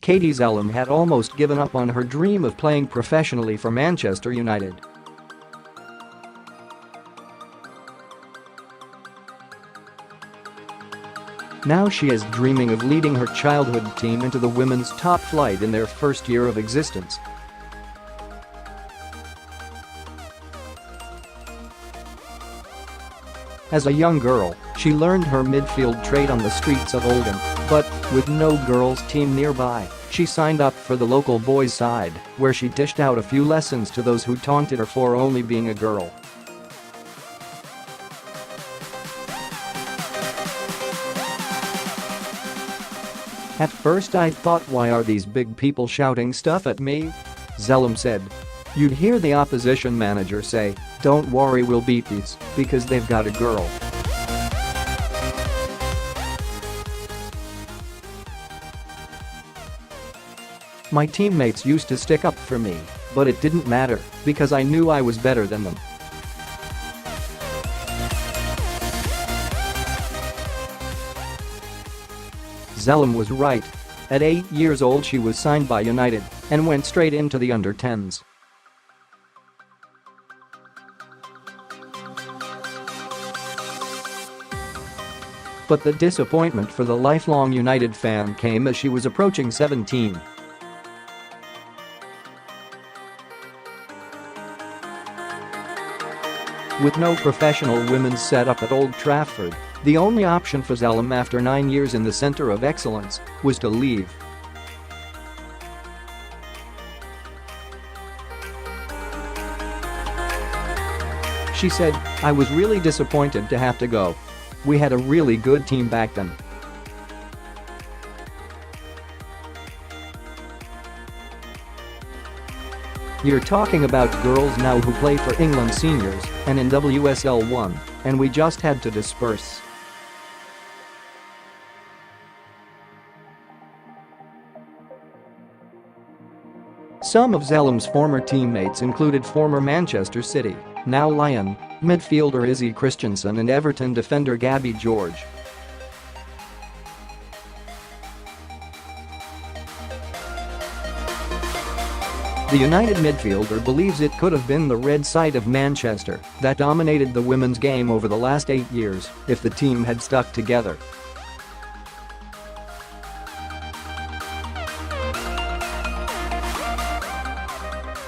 Katie Zelem had almost given up on her dream of playing professionally for Manchester United. Now she is dreaming of leading her childhood team into the women's top flight in their first year of existence. As a young girl, she learned her midfield trade on the streets of Oldham, but, with no girls' team nearby, she signed up for the local boys' side, where she dished out a few lessons to those who taunted her for only being a girl. "At first I thought, why are these big people shouting stuff at me?" Zelem said. "You'd hear the opposition manager say, 'Don't worry, we'll beat these, because they've got a girl.' My teammates used to stick up for me, but it didn't matter, because I knew I was better than them." Zelem was right. At 8 years old she was signed by United and went straight into the under-10s. But the disappointment for the lifelong United fan came as she was approaching 17. With no professional women's setup at Old Trafford, the only option for Zelem after 9 years in the centre of excellence was to leave. She said, "I was really disappointed to have to go. We had a really good team back then." "You're talking about girls now who play for England seniors and in WSL1, and we just had to disperse." Some of Zelem's former teammates included former Manchester City, now Lyon, midfielder Izzy Christiansen and Everton defender Gabby George. The United midfielder believes it could have been the red side of Manchester that dominated the women's game over the last 8 years if the team had stuck together.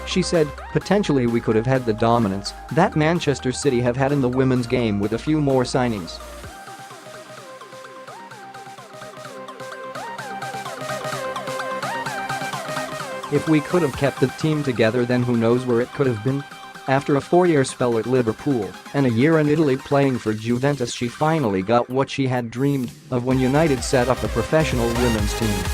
She said, "Potentially we could have had the dominance that Manchester City have had in the women's game with a few more signings." "If we could have kept the team together, then who knows where it could have been?" After a 4-year spell at Liverpool and a year in Italy playing for Juventus, she finally got what she had dreamed of when United set up a professional women's team.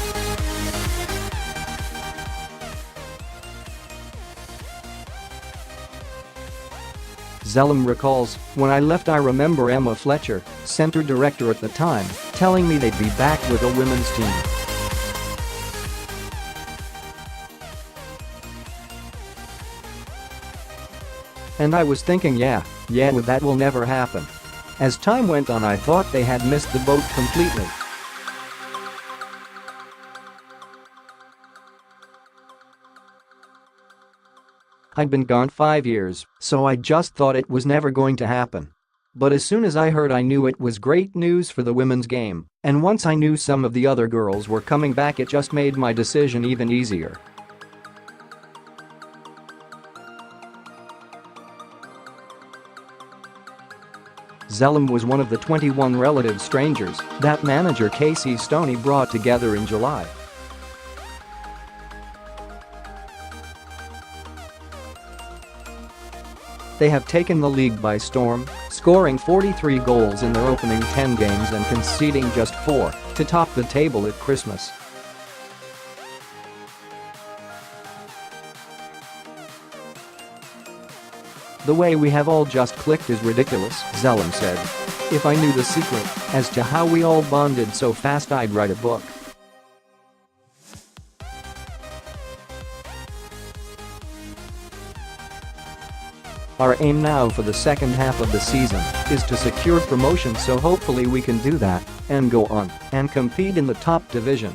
Zelem recalls, "When I left, I remember Emma Fletcher, centre director at the time, telling me they'd be back with a women's team. And I was thinking, yeah, that will never happen. As time went on, I thought they had missed the boat completely." "I'd been gone 5 years, so I just thought it was never going to happen. But as soon as I heard, I knew it was great news for the women's game, and once I knew some of the other girls were coming back, it just made my decision even easier." Zelem was one of the 21 relative strangers that manager Casey Stoney brought together in July. They have taken the league by storm, scoring 43 goals in their opening 10 games and conceding just 4 to top the table at Christmas. "The way we have all just clicked is ridiculous," Zelem said. "If I knew the secret as to how we all bonded so fast, I'd write a book." "Our aim now for the second half of the season is to secure promotion, so hopefully we can do that and go on and compete in the top division,"